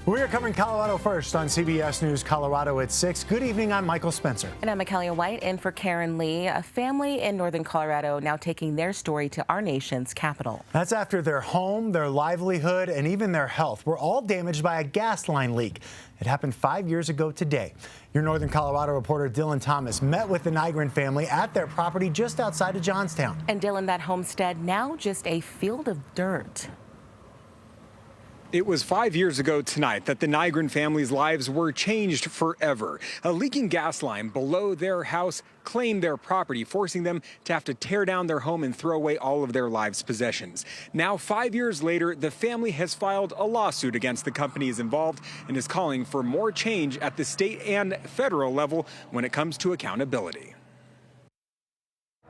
We are covering Colorado first on CBS News Colorado at 6. Good evening, I'm Michael Spencer. And I'm Mikaela White in for Karen Lee. A family in northern Colorado now taking their story to our nation's capital. That's after their home, their livelihood, and even their health were all damaged by a gas line leak. It happened 5 years ago today. Your northern Colorado reporter Dylan Thomas met with the Nygren family at their property just outside of Johnstown. And Dylan, that homestead now just a field of dirt. It was 5 years ago tonight that the Nygren family's lives were changed forever. A leaking gas line below their house claimed their property, forcing them to have to tear down their home and throw away all of their lives' possessions. Now, 5 years later, the family has filed a lawsuit against the companies involved and is calling for more change at the state and federal level when it comes to accountability.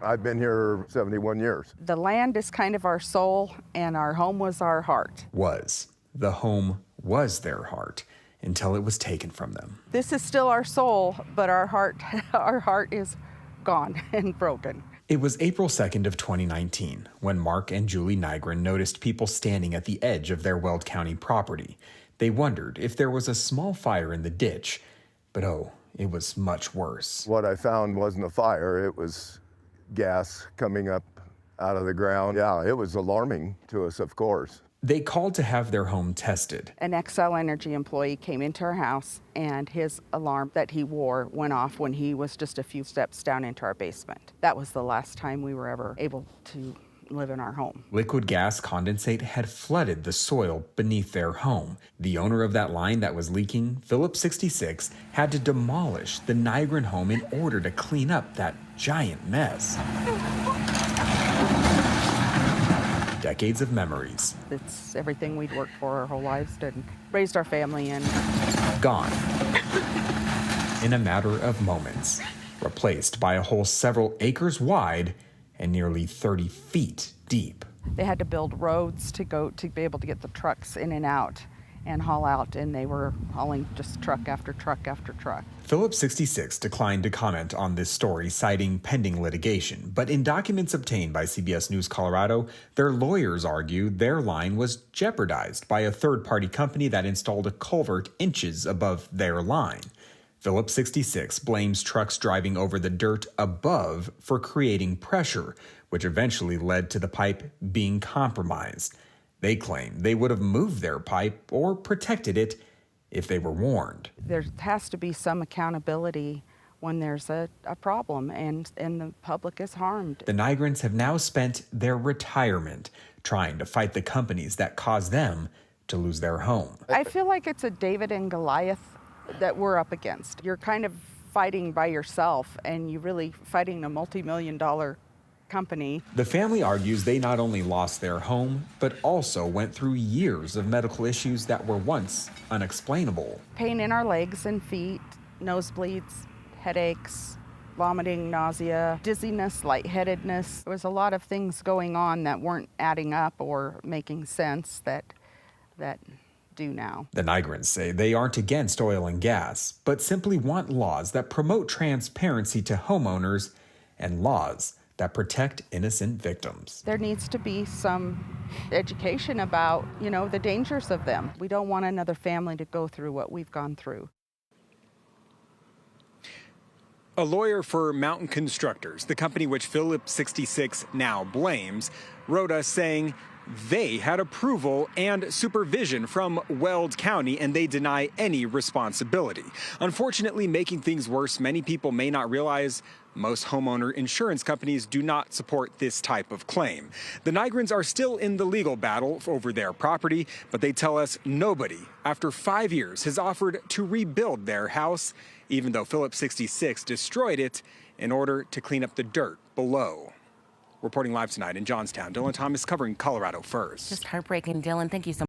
I've been here 71 years. The land is kind of our soul, and our home was our heart. The home was their heart until it was taken from them. This is still our soul, but our heart is gone and broken. It was April 2nd of 2019 when Mark and Julie Nygren noticed people standing at the edge of their Weld County property. They wondered if there was a small fire in the ditch, but it was much worse. What I found wasn't a fire, it was gas coming up out of the ground. Yeah, it was alarming to us, of course. They called to have their home tested. An Xcel Energy employee came into our house, and his alarm that he wore went off when he was just a few steps down into our basement. That was the last time we were ever able to live in our home. Liquid gas condensate had flooded the soil beneath their home. The owner of that line that was leaking, Phillips66, had to demolish the Nygren home in order to clean up that giant mess. Decades of memories. It's everything we'd worked for our whole lives and raised our family in. Gone in a matter of moments, replaced by a hole several acres wide and nearly 30 feet deep. They had to build roads to be able to get the trucks in and out and haul out, and they were hauling just truck after truck after truck. Phillips66 declined to comment on this story, citing pending litigation. But in documents obtained by CBS News Colorado, their lawyers argue their line was jeopardized by a third-party company that installed a culvert inches above their line. Phillips66 blames trucks driving over the dirt above for creating pressure, which eventually led to the pipe being compromised. They claim they would have moved their pipe or protected it if they were warned. There has to be some accountability when there's a problem and the public is harmed. The Nygrens have now spent their retirement trying to fight the companies that caused them to lose their home. I feel like it's a David and Goliath that we're up against. You're kind of fighting by yourself, and you're really fighting a multi-million-dollar company. The family argues they not only lost their home, but also went through years of medical issues that were once unexplainable. Pain in our legs and feet, nosebleeds, headaches, vomiting, nausea, dizziness, lightheadedness. There was a lot of things going on that weren't adding up or making sense that do now. The Nygrens say they aren't against oil and gas, but simply want laws that promote transparency to homeowners and laws that protect innocent victims. There needs to be some education about, the dangers of them. We don't want another family to go through what we've gone through. A lawyer for Mountain Constructors, the company which Phillips66 now blames, wrote us saying they had approval and supervision from Weld County, and they deny any responsibility. Unfortunately, making things worse, many people may not realize most homeowner insurance companies do not support this type of claim. The Nygrens are still in the legal battle over their property, but they tell us nobody, after 5 years, has offered to rebuild their house, even though Phillips66 destroyed it in order to clean up the dirt below. Reporting live tonight in Johnstown, Dylan Thomas covering Colorado First. Just heartbreaking, Dylan. Thank you so much.